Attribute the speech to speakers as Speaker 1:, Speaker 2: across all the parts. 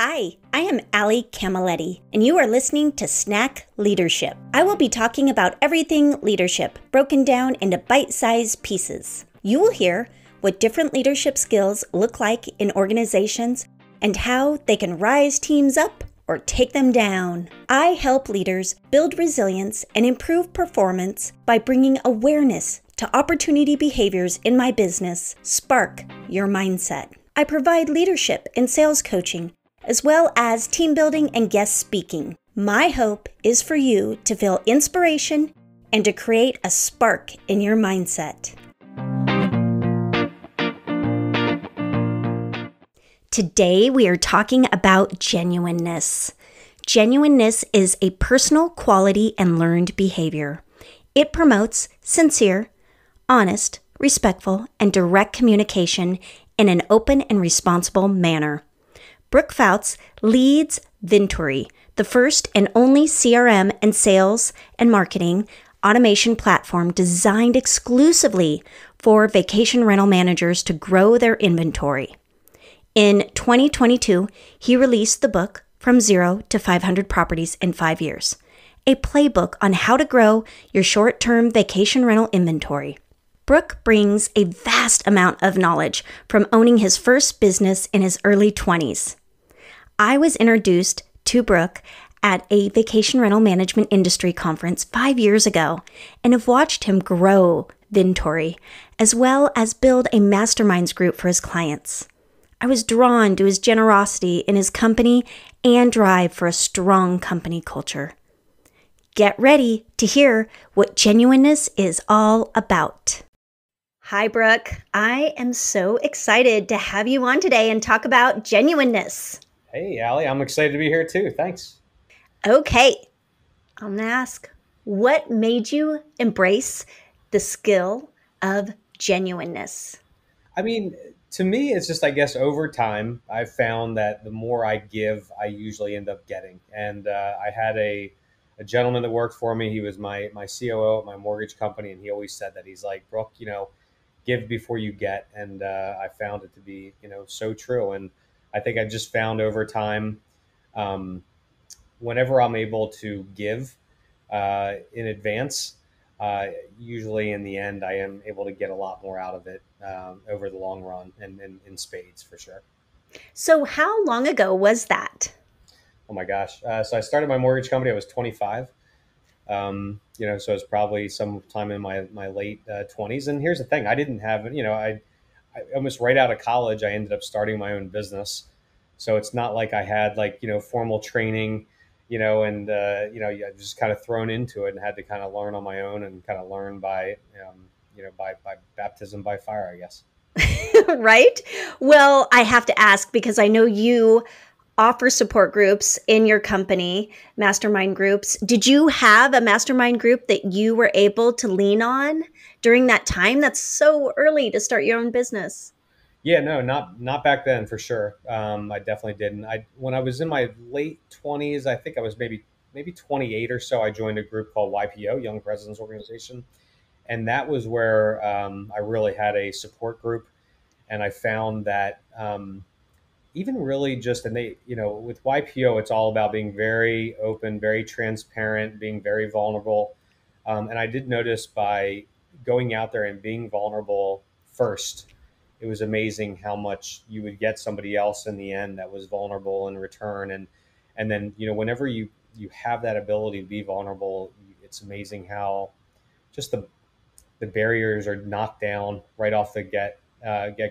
Speaker 1: Hi, I am Allie Camilletti, and you are listening to Snack Leadership. I will be talking about everything leadership, broken down into bite-sized pieces. You will hear what different leadership skills look like in organizations and how they can rise teams up or take them down. I help leaders build resilience and improve performance by bringing awareness to opportunity behaviors in my business. Spark your mindset. I provide leadership and sales coaching, as well as team building and guest speaking. My hope is for you to feel inspiration and to create a spark in your mindset. Today we are talking about genuineness. Genuineness is a personal quality and learned behavior. It promotes sincere, honest, respectful, and direct communication in an open and responsible manner. Brooke Pfautz leads Vintory, the first and only CRM and sales and marketing automation platform designed exclusively for vacation rental managers to grow their inventory. In 2022, he released the book From Zero to 500 Properties in 5 Years, a playbook on how to grow your short-term vacation rental inventory. Brook brings a vast amount of knowledge from owning his first business in his early 20s. I was introduced to Brook at a vacation rental management industry conference 5 years ago and have watched him grow Vintory, as well as build a Masterminds group for his clients. I was drawn to his generosity in his company and drive for a strong company culture. Get ready to hear what genuineness is all about. Hi, Brooke. I am so excited to have you on today and talk about genuineness.
Speaker 2: Hey, Allie, I'm excited to be here too. Thanks.
Speaker 1: Okay, I'm going to ask, what made you embrace the skill of genuineness?
Speaker 2: I mean, to me, it's just, I guess, over time, I've found that the more I give, I usually end up getting. And I had a gentleman that worked for me. He was my COO at my mortgage company. And he always said that. He's like, Brooke, give before you get. And I found it to be, so true. And I think I've just found over time, whenever I'm able to give in advance, usually in the end, I am able to get a lot more out of it over the long run and in spades for sure.
Speaker 1: So how long ago was that?
Speaker 2: Oh my gosh. So I started my mortgage company. I was 25. So it's probably sometime in my late 20s. And here's the thing. I didn't have, I almost right out of college, I ended up starting my own business. So it's not like I had formal training, and I was just kind of thrown into it and had to kind of learn on my own and kind of learn by baptism by fire, I guess.
Speaker 1: Right? Well, I have to ask because I know you offer support groups in your company, mastermind groups. Did you have a mastermind group that you were able to lean on during that time? That's so early to start your own business.
Speaker 2: Yeah, no, not back then for sure. I definitely didn't. When I was in my late 20s, I think I was maybe 28 or so. I joined a group called YPO, Young Presidents Organization, and that was where I really had a support group, and I found that even really just and they with YPO, it's all about being very open, very transparent, being very vulnerable, and I did notice by going out there and being vulnerable first. It was amazing how much you would get somebody else in the end that was vulnerable in return. And then, whenever you have that ability to be vulnerable, it's amazing how just the barriers are knocked down right off the get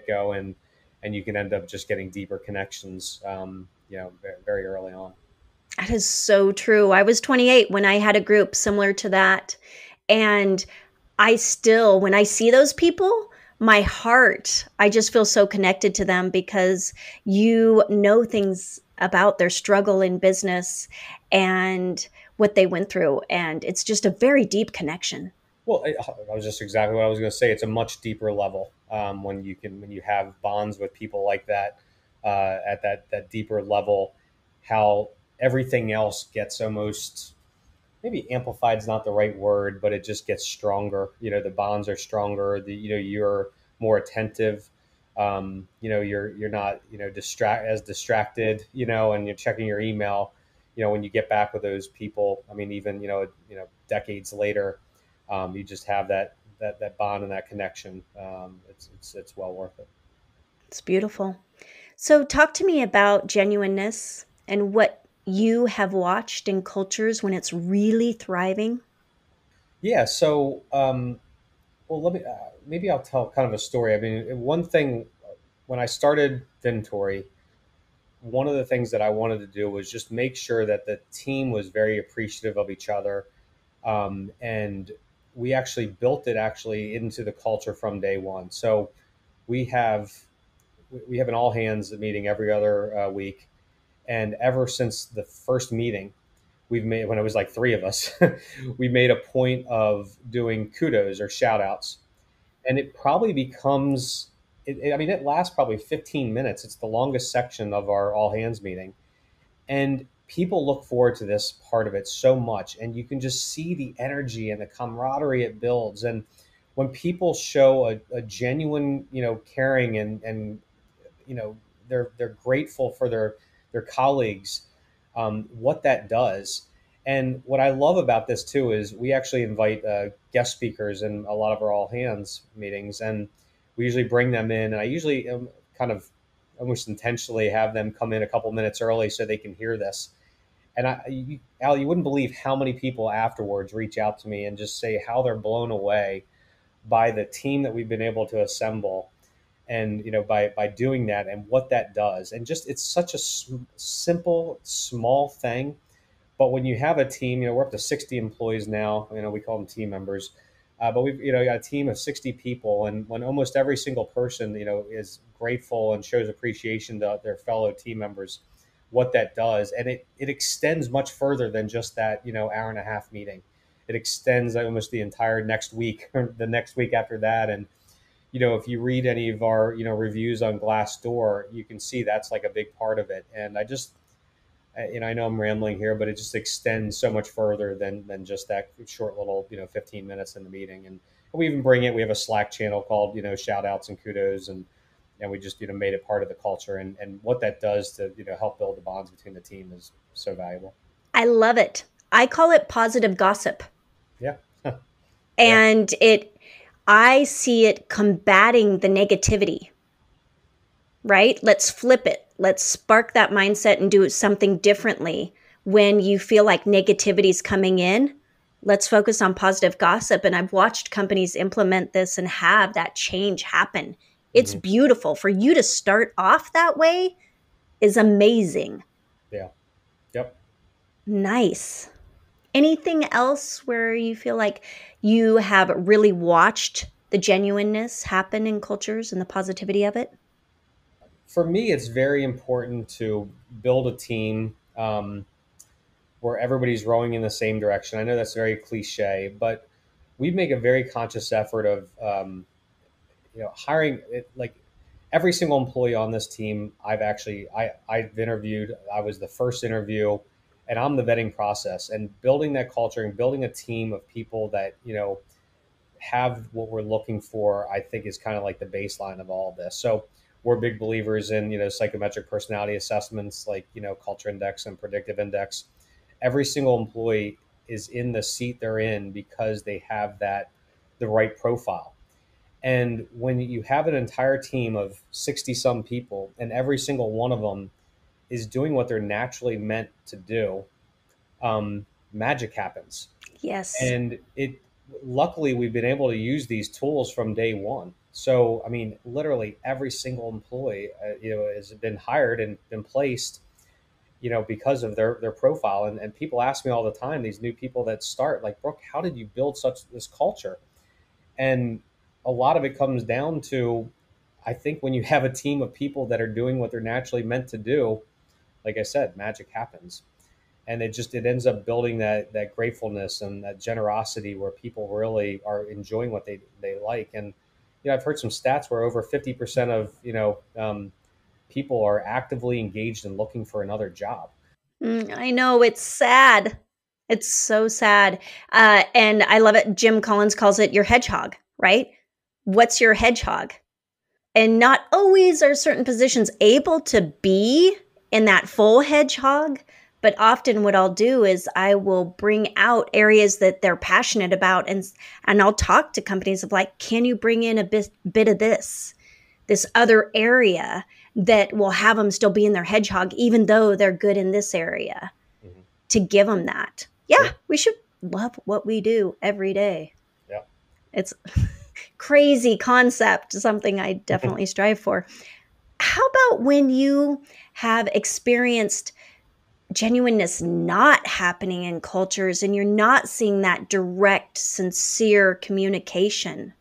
Speaker 2: go. And you can end up just getting deeper connections, very, very early on.
Speaker 1: That is so true. I was 28 when I had a group similar to that. And I still, when I see those people, my heart, I just feel so connected to them because you know things about their struggle in business and what they went through. And it's just a very deep connection.
Speaker 2: Well, I was just exactly what I was going to say. It's a much deeper level when you have bonds with people like that at that deeper level. How everything else gets almost maybe amplified is not the right word, but it just gets stronger. The bonds are stronger. You're more attentive. You're not, distracted, and you're checking your email, when you get back with those people. I mean, even, decades later, you just have that bond and that connection. It's well worth it.
Speaker 1: It's beautiful. So, talk to me about genuineness and what you have watched in cultures when it's really thriving.
Speaker 2: Yeah. So, well, let me, maybe I'll tell kind of a story. I mean, one thing, when I started Vintory, one of the things that I wanted to do was just make sure that the team was very appreciative of each other. And we actually built it actually into the culture from day one. So we have we have an all hands meeting every other week, and ever since the first meeting, we've made, when it was like three of us, we made a point of doing kudos or shout outs. And it probably becomes, I mean, it lasts probably 15 minutes. It's the longest section of our all hands meeting. And people look forward to this part of it so much. And you can just see the energy and the camaraderie it builds. And when people show a genuine, caring and they're grateful for their colleagues, what that does. And what I love about this too is we actually invite guest speakers in a lot of our all hands meetings, and we usually bring them in. And I usually kind of almost intentionally have them come in a couple minutes early so they can hear this. And Al, you wouldn't believe how many people afterwards reach out to me and just say how they're blown away by the team that we've been able to assemble, and by doing that and what that does. And just, it's such a simple small thing, but when you have a team, we're up to 60 employees now. We call them team members, but we've got a team of 60 people, and when almost every single person is grateful and shows appreciation to their fellow team members, what that does, and it extends much further than just that hour and a half meeting. It extends almost the entire next week or the next week after that. And if you read any of our reviews on Glassdoor, you can see that's like a big part of it. And I know I'm rambling here, but it just extends so much further than just that short little 15 minutes in the meeting. And we even bring it. We have a Slack channel called shout outs and kudos, and we just made it part of the culture. And what that does to help build the bonds between the team is so valuable.
Speaker 1: I love it. I call it positive gossip.
Speaker 2: Yeah.
Speaker 1: And I see it combating the negativity, right? Let's flip it. Let's spark that mindset and do something differently. When you feel like negativity is coming in, let's focus on positive gossip. And I've watched companies implement this and have that change happen. It's beautiful. For you to start off that way is amazing.
Speaker 2: Yeah. Yep.
Speaker 1: Nice. Anything else where you feel like you have really watched the genuineness happen in cultures and the positivity of it?
Speaker 2: For me, it's very important to build a team where everybody's rowing in the same direction. I know that's very cliche, but we make a very conscious effort of hiring like every single employee on this team. I've interviewed. I was the first interview, and I'm the vetting process, and building that culture and building a team of people that have what we're looking for, I think is kind of like the baseline of all of this. So we're big believers in psychometric personality assessments like culture index and predictive index. Every single employee is in the seat they're in because they have the right profile. And when you have an entire team of 60 some people and every single one of them is doing what they're naturally meant to do, magic happens.
Speaker 1: Yes.
Speaker 2: And luckily we've been able to use these tools from day one. So, I mean, literally every single employee, has been hired and been placed, because of their profile. And people ask me all the time, these new people that start, like, Brooke, how did you build this culture? And a lot of it comes down to, I think, when you have a team of people that are doing what they're naturally meant to do, like I said, magic happens. And it ends up building that gratefulness and that generosity where people really are enjoying what they like. And I've heard some stats where over 50% of people are actively engaged in looking for another job.
Speaker 1: I know, it's sad. It's so sad. And I love it. Jim Collins calls it your hedgehog, right? What's your hedgehog? And not always are certain positions able to be in that full hedgehog. But often what I'll do is I will bring out areas that they're passionate about, and I'll talk to companies of like, can you bring in a bit of this other area that will have them still be in their hedgehog, even though they're good in this area,
Speaker 2: Mm-hmm.
Speaker 1: to give them that. Yeah,
Speaker 2: Sure.
Speaker 1: we should love what we do every day.
Speaker 2: Yeah.
Speaker 1: It's crazy concept, something I definitely strive for. How about when you have experienced genuineness not happening in cultures and you're not seeing that direct, sincere communication?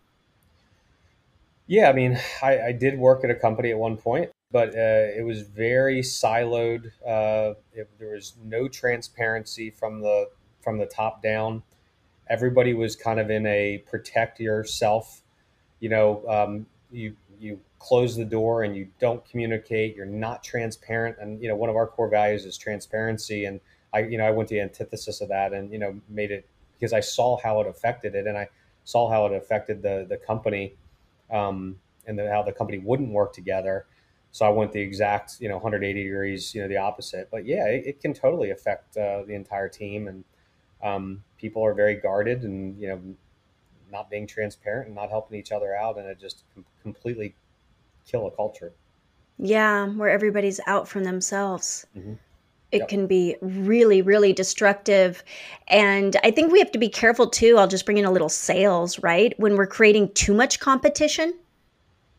Speaker 2: Yeah, I mean, I did work at a company at one point, but it was very siloed. There was no transparency from the top down. Everybody was kind of in a protect yourself. You close the door and you don't communicate. You're not transparent, and one of our core values is transparency. And I went to the antithesis of that, and made it because I saw how it affected it, and I saw how it affected the company, and how the company wouldn't work together. So I went the exact 180 degrees, the opposite. But yeah, it can totally affect the entire team, and people are very guarded, and not being transparent and not helping each other out, and it just completely kill a culture.
Speaker 1: Yeah, where everybody's out from themselves.
Speaker 2: Mm-hmm.
Speaker 1: It
Speaker 2: Yep.
Speaker 1: can be really, really destructive. And I think we have to be careful too. I'll just bring in a little sales, right? When we're creating too much competition,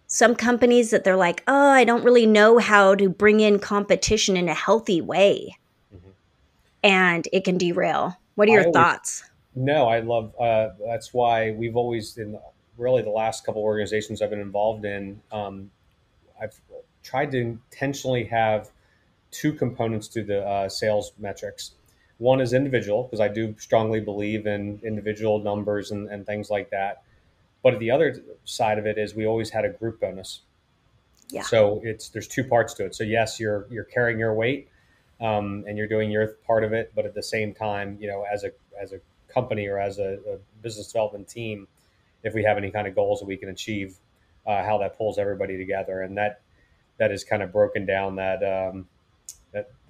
Speaker 1: some companies that they're like, oh, I don't really know how to bring in competition in a healthy way.
Speaker 2: Mm-hmm.
Speaker 1: And it can derail. What are
Speaker 2: I
Speaker 1: your
Speaker 2: always
Speaker 1: thoughts?
Speaker 2: No, I love. That's why we've always, in really the last couple organizations I've been involved in, I've tried to intentionally have two components to the sales metrics. One is individual, because I do strongly believe in individual numbers and things like that. But the other side of it is we always had a group bonus.
Speaker 1: Yeah.
Speaker 2: So there's two parts to it. So yes, you're carrying your weight, and you're doing your part of it, but at the same time, as a company or as a business development team, if we have any kind of goals that we can achieve, how that pulls everybody together, and that is kind of broken down, that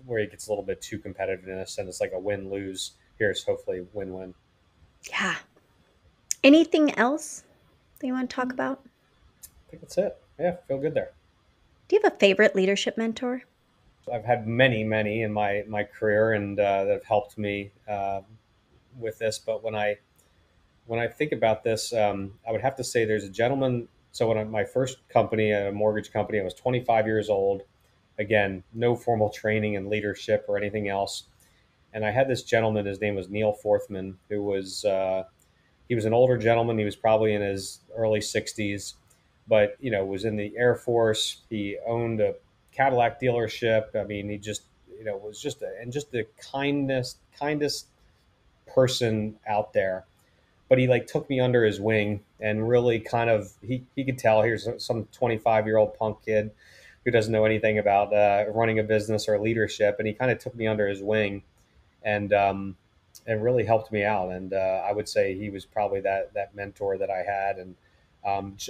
Speaker 2: where it gets a little bit too competitive in a sense. It's like a win lose. Here's hopefully win win.
Speaker 1: Yeah. Anything else that you want to talk about?
Speaker 2: I think that's it. Yeah, feel good there.
Speaker 1: Do you have a favorite leadership mentor?
Speaker 2: I've had many in my career, and that have helped me with this. But when I think about this, I would have to say there's a gentleman. So my first company, a mortgage company, I was 25 years old. Again, no formal training in leadership or anything else. And I had this gentleman. His name was Neil Forthman, who was he was an older gentleman. He was probably in his early 60s, but was in the Air Force. He owned a Cadillac dealership. I mean, he just was just the kindest person out there. But he like took me under his wing and really kind of he could tell here's some 25-year-old punk kid who doesn't know anything about running a business or leadership, and he kind of took me under his wing, and really helped me out. And I would say he was probably that mentor that I had, and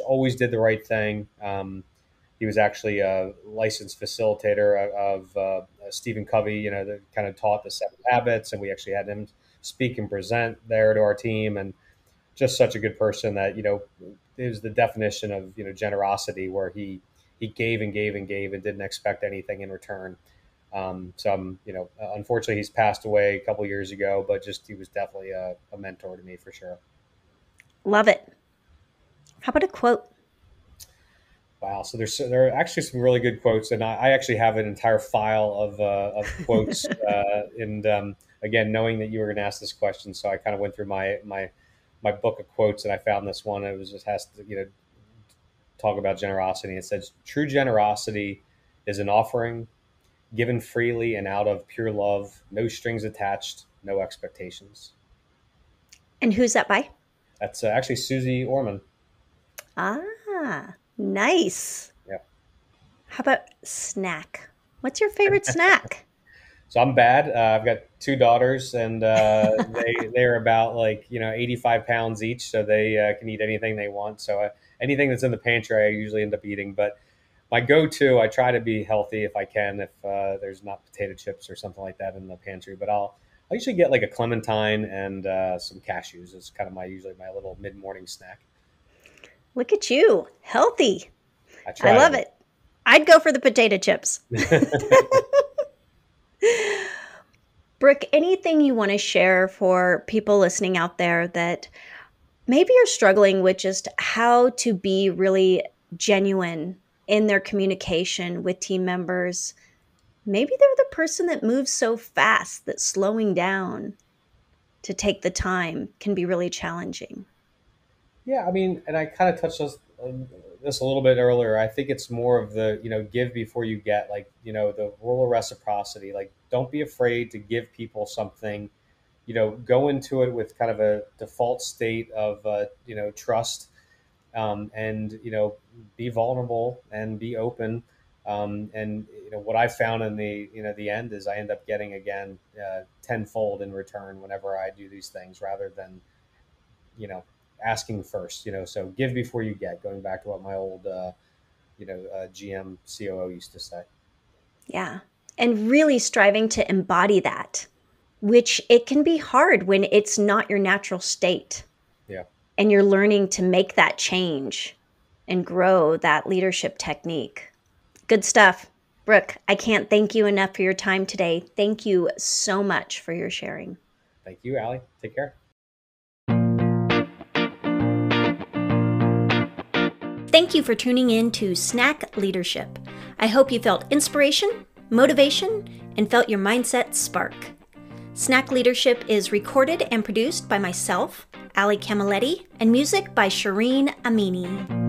Speaker 2: always did the right thing. He was actually a licensed facilitator of Stephen Covey, that kind of taught the 7 habits, and we actually had him speak and present there to our team, and just such a good person that it was the definition of generosity, where he gave and gave and gave and didn't expect anything in return. So unfortunately, he's passed away a couple years ago, but just he was definitely a mentor to me for sure.
Speaker 1: Love it. How about a quote?
Speaker 2: Wow. So there are actually some really good quotes, and I actually have an entire file of quotes. And again, knowing that you were going to ask this question, so I kind of went through my book of quotes, and I found this one. It was just has to talk about generosity. It says, "True generosity is an offering given freely and out of pure love, no strings attached, no expectations."
Speaker 1: And who's that by?
Speaker 2: That's actually Suze Orman.
Speaker 1: Ah, nice.
Speaker 2: Yeah.
Speaker 1: How about snack? What's your favorite snack?
Speaker 2: So I'm bad. I've got 2 daughters, and they're about like 85 pounds each, so they can eat anything they want. So anything that's in the pantry, I usually end up eating. But my go-to, I try to be healthy if I can, if there's not potato chips or something like that in the pantry. But I usually get like a clementine and some cashews. It's kind of usually my little mid-morning snack.
Speaker 1: Look at you, healthy.
Speaker 2: I
Speaker 1: love it. I'd go for the potato chips. Brooke, anything you want to share for people listening out there that maybe you're struggling with just how to be really genuine in their communication with team members? Maybe they're the person that moves so fast that slowing down to take the time can be really challenging.
Speaker 2: Yeah, I mean, and I kind of touched this a little bit earlier. I think it's more of the, give before you get, like, the rule of reciprocity. Like, don't be afraid to give people something, go into it with kind of a default state of, trust, and, be vulnerable and be open. And, what I found in the end is I end up getting, again, tenfold in return whenever I do these things rather than, asking first, so give before you get, going back to what my old, GM COO used to say.
Speaker 1: Yeah. And really striving to embody that, which it can be hard when it's not your natural state.
Speaker 2: Yeah.
Speaker 1: And you're learning to make that change and grow that leadership technique. Good stuff. Brooke, I can't thank you enough for your time today. Thank you so much for your sharing.
Speaker 2: Thank you, Allie. Take care.
Speaker 1: Thank you for tuning in to Snack Leadership. I hope you felt inspiration, motivation, and felt your mindset spark. Snack Leadership is recorded and produced by myself, Allie Camilletti, and music by Shireen Amini.